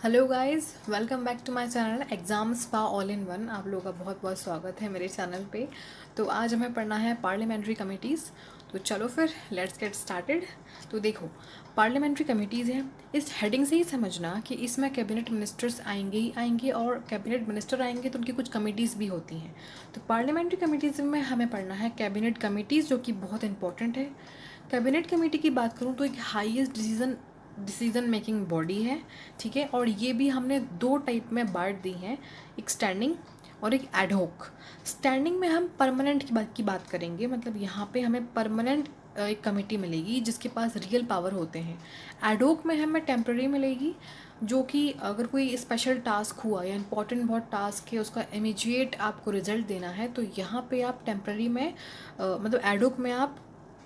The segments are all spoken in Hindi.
Hello guys, welcome back to my channel exam spa all in one. आप लोगों का बहुत बहुत स्वागत है मेरे चैनल पे। तो आज हमें पढ़ना है पार्लियामेंट्री कमिटीज़। तो चलो फिर लेट्स गेट स्टार्टेड। तो देखो, पार्लियामेंट्री कमिटीज़ हैं, इस हेडिंग से ही समझना कि इसमें कैबिनेट मिनिस्टर्स आएंगे ही आएंगे, और कैबिनेट मिनिस्टर आएंगे तो उनकी कुछ कमिटीज़ भी होती हैं। तो पार्लियामेंट्री कमिटीज़ में हमें पढ़ना है कैबिनेट कमिटीज़, जो कि बहुत इंपॉर्टेंट है। कैबिनेट कमेटी की बात करूँ तो एक हाईएस्ट डिसीजन मेकिंग बॉडी है, ठीक है। और ये भी हमने दो टाइप में बांट दी हैं, एक स्टैंडिंग और एक एडहोक। स्टैंडिंग में हम परमानेंट की बात करेंगे, मतलब यहाँ पे हमें परमानेंट एक कमेटी मिलेगी जिसके पास रियल पावर होते हैं। एडहोक में हमें टेम्प्रेरी मिलेगी, जो कि अगर कोई स्पेशल टास्क हुआ या इंपॉर्टेंट बहुत टास्क है, उसका इमीडिएट आपको रिजल्ट देना है, तो यहाँ पे आप टेम्प्रेरी में मतलब एडहोक में आप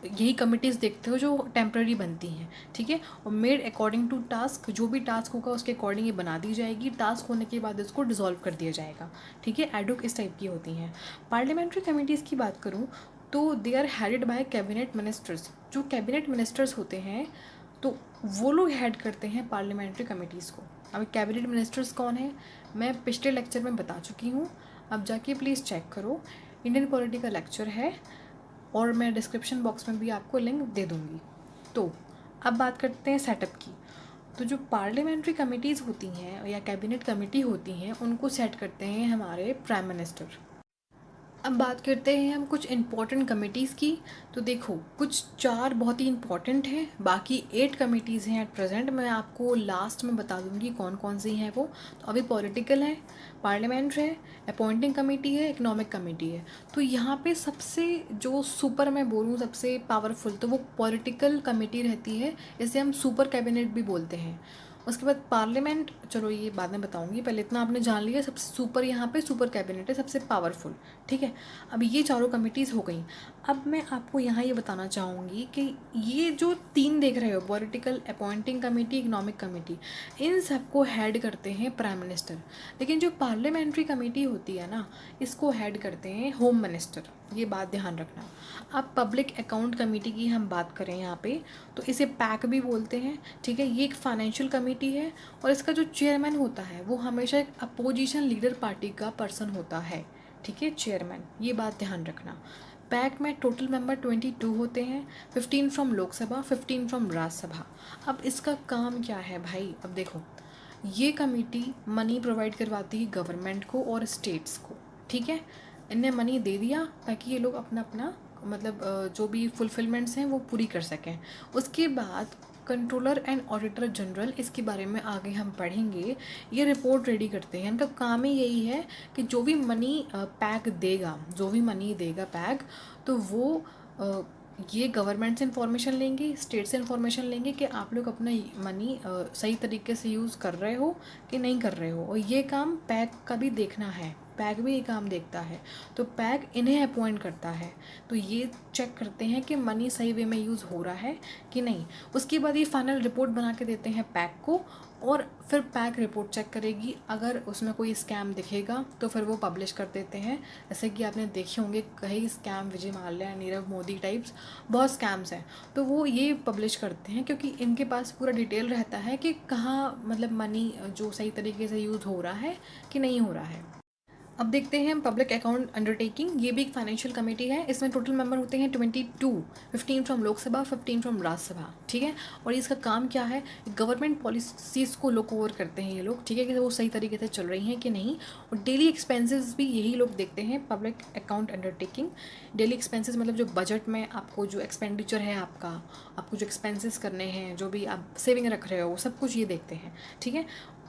यही कमिटीज़ देखते हो जो टेम्प्रेरी बनती हैं, ठीक है। और मेड अकॉर्डिंग टू टास्क, जो भी टास्क होगा उसके अकॉर्डिंग ये बना दी जाएगी। टास्क होने के बाद इसको डिसॉल्व कर दिया जाएगा, ठीक है। एडुक इस टाइप की होती हैं। पार्लियामेंट्री कमिटीज़ की बात करूँ तो they are headed by cabinet ministers. जो कैबिनेट मिनिस्टर्स होते हैं तो वो लोग हेड करते हैं पार्लियामेंट्री कमिटीज़ को। अब कैबिनेट मिनिस्टर्स कौन है, मैं पिछले लेक्चर में बता चुकी हूँ, अब जाके प्लीज़ चेक करो। इंडियन पॉलिटी का लेक्चर है और मैं डिस्क्रिप्शन बॉक्स में भी आपको लिंक दे दूँगी। तो अब बात करते हैं सेटअप की। तो जो पार्लियामेंट्री कमिटीज़ होती हैं या कैबिनेट कमेटी होती हैं, उनको सेट करते हैं हमारे प्राइम मिनिस्टर। अब बात करते हैं हम कुछ इम्पॉर्टेंट कमिटीज़ की। तो देखो, कुछ चार बहुत ही इम्पॉर्टेंट हैं, बाकी 8 कमिटीज़ हैं एट प्रेजेंट। मैं आपको लास्ट में बता दूंगी कौन कौन सी हैं वो। तो अभी पॉलिटिकल है, पार्लियामेंट है, अपॉइंटिंग कमेटी है, इकोनॉमिक कमेटी है। तो यहाँ पे सबसे जो सुपर मैं बोलूँ सबसे पावरफुल, तो वो पॉलिटिकल कमेटी रहती है। इसे हम सुपर कैबिनेट भी बोलते हैं। उसके बाद पार्लियामेंट, चलो ये बाद में बताऊंगी, पहले इतना आपने जान लिया। सबसे सुपर यहाँ पे सुपर कैबिनेट है, सबसे पावरफुल, ठीक है। अब ये चारों कमिटीज़ हो गई। अब मैं आपको यहाँ ये बताना चाहूँगी कि ये जो 3 देख रहे हो, political, appointing committee, economic committee, इन सबको हेड करते हैं प्राइम मिनिस्टर। लेकिन जो पार्लियामेंट्री कमेटी होती है ना, इसको हेड करते हैं होम मिनिस्टर। ये बात ध्यान रखना। अब पब्लिक अकाउंट कमेटी की हम बात करें यहाँ पे, तो इसे पैक भी बोलते हैं, ठीक है। ये एक फाइनेंशियल कमेटी है और इसका जो चेयरमैन होता है वो हमेशा एक अपोजिशन लीडर पार्टी का पर्सन होता है, ठीक है, चेयरमैन। ये बात ध्यान रखना। पैक में टोटल मेंबर 22 होते हैं, 15 फ्रॉम लोकसभा, 15 फ्रॉम राज्यसभा। अब इसका काम क्या है भाई, अब देखो, ये कमेटी मनी प्रोवाइड करवाती है गवर्नमेंट को और स्टेट्स को, ठीक है। इन्हें मनी दे दिया ताकि ये लोग अपना अपना मतलब जो भी फुलफिलमेंट्स हैं वो पूरी कर सकें। उसके बाद कंट्रोलर एंड ऑडिटर जनरल, इसके बारे में आगे हम पढ़ेंगे, ये रिपोर्ट रेडी करते हैं। इनका काम ही यही है कि जो भी मनी पैक देगा, जो भी मनी देगा पैक, तो वो ये गवर्नमेंट से इंफॉर्मेशन लेंगे, स्टेट से इंफॉर्मेशन लेंगे कि आप लोग अपना मनी सही तरीके से यूज़ कर रहे हो कि नहीं कर रहे हो। और ये काम पैक का भी देखना है, पैक भी ये काम देखता है। तो पैक इन्हें अपॉइंट करता है, तो ये चेक करते हैं कि मनी सही वे में यूज़ हो रहा है कि नहीं। उसके बाद ये फाइनल रिपोर्ट बना के देते हैं पैक को, और फिर पैक रिपोर्ट चेक करेगी। अगर उसमें कोई स्कैम दिखेगा तो फिर वो पब्लिश कर देते हैं। जैसे कि आपने देखे होंगे कई स्कैम, विजय माल्या, नीरव मोदी टाइप्स, बहुत स्कैम्स हैं, तो वो ये पब्लिश करते हैं क्योंकि इनके पास पूरा डिटेल रहता है कि कहाँ मतलब मनी जो सही तरीके से यूज़ हो रहा है कि नहीं हो रहा है। अब देखते हैं हम पब्लिक अकाउंट अंडरटेकिंग। ये भी एक फाइनेंशियल कमेटी है। इसमें टोटल मेंबर होते हैं 22, 15 फ्रॉम लोकसभा, 15 फ्रॉम राज्यसभा, ठीक है। और इसका काम क्या है, गवर्नमेंट पॉलिसीज़ को लुक ओवर करते हैं ये लोग, ठीक है, कि वो सही तरीके से चल रही हैं कि नहीं। और डेली एक्सपेंसेस भी यही लोग देखते हैं, public account undertaking. Daily expenses मतलब जो बजट में आपको जो एक्सपेंडिचर है आपका, आपको जो एक्सपेंसेस करने हैं, जो भी आप सेविंग रख रहे हो, वो सब कुछ ये देखते हैं, ठीक है।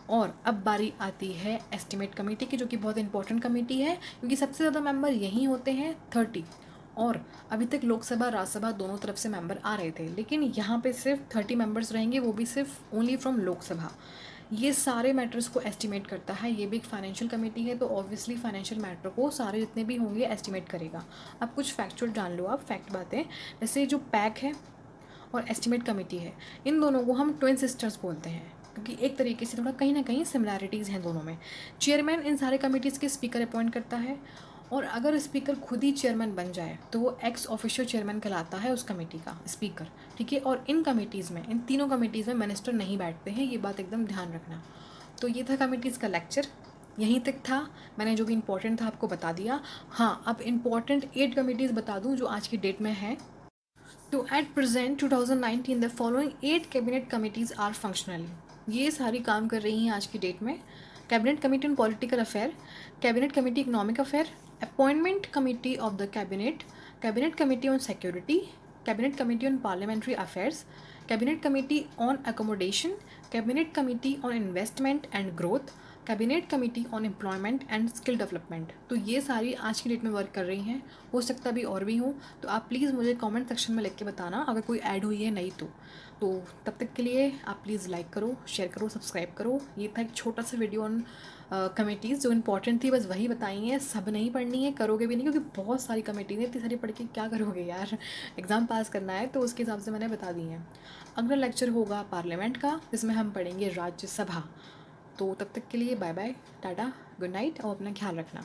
और अब बारी आती है एस्टिमेट कमेटी की, जो कि बहुत इंपॉर्टेंट कमेटी है क्योंकि सबसे ज़्यादा मेंबर यहीं होते हैं, 30। और अभी तक लोकसभा राज्यसभा दोनों तरफ से मेंबर आ रहे थे, लेकिन यहाँ पे सिर्फ 30 मेंबर्स रहेंगे, वो भी सिर्फ ओनली फ्रॉम लोकसभा। ये सारे मैटर्स को एस्टिमेट करता है। ये भी एक फाइनेंशियल कमेटी है, तो ऑब्वियसली फाइनेंशियल मैटर को सारे जितने भी होंगे एस्टिमेट करेगा। अब कुछ फैक्चुअल जान लो आप, फैक्ट बातें। जैसे जो पैक है और एस्टिमेट कमेटी है, इन दोनों को हम ट्विन सिस्टर्स बोलते हैं क्योंकि एक तरीके से थोड़ा कहीं ना कहीं सिमिलैरिटीज़ हैं दोनों में। चेयरमैन इन सारे कमेटीज़ के स्पीकर अपॉइंट करता है, और अगर स्पीकर खुद ही चेयरमैन बन जाए तो वो एक्स ऑफिशियल चेयरमैन कहलाता है उस कमेटी का स्पीकर, ठीक है। और इन कमेटीज़ में, इन तीनों कमेटीज़ में मिनिस्टर नहीं बैठते हैं, ये बात एकदम ध्यान रखना। तो ये था कमिटीज़ का लेक्चर, यहीं तक था। मैंने जो भी इम्पोर्टेंट था आपको बता दिया। हाँ, अब इम्पॉर्टेंट 8 कमिटीज़ बता दूँ जो आज की डेट में है। तो at present 2019 the following 8 cabinet committees are functionally, ये सारी काम कर रही हैं आज की डेट में। Cabinet committee on political affair, cabinet committee economic affair, appointment committee of the cabinet, cabinet committee on security, cabinet committee on parliamentary affairs, cabinet committee on accommodation, cabinet committee on investment and growth, cabinet committee on employment and skill development. तो ये सारी आज की डेट में वर्क कर रही हैं, हो सकता भी और भी हो। तो आप प्लीज़ मुझे कमेंट सेक्शन में लिख के बताना अगर कोई ऐड हुई है नहीं तो तब तक के लिए आप प्लीज़ लाइक करो, शेयर करो, सब्सक्राइब करो। ये था एक छोटा सा वीडियो ऑन कमेटीज़ जो इंपॉर्टेंट थी, बस वही बताई हैं। सब नहीं पढ़नी है, करोगे भी नहीं, क्योंकि बहुत सारी कमेटीज़ हैं, इतनी सारी पढ़ के क्या करोगे यार, एग्ज़ाम पास करना है। तो उसके हिसाब से मैंने बता दी हैं। अगला लेक्चर होगा पार्लियामेंट का, जिसमें हम पढ़ेंगे राज्यसभा। तो तब तक के लिए bye bye, tata, good night और अपना ख्याल रखना।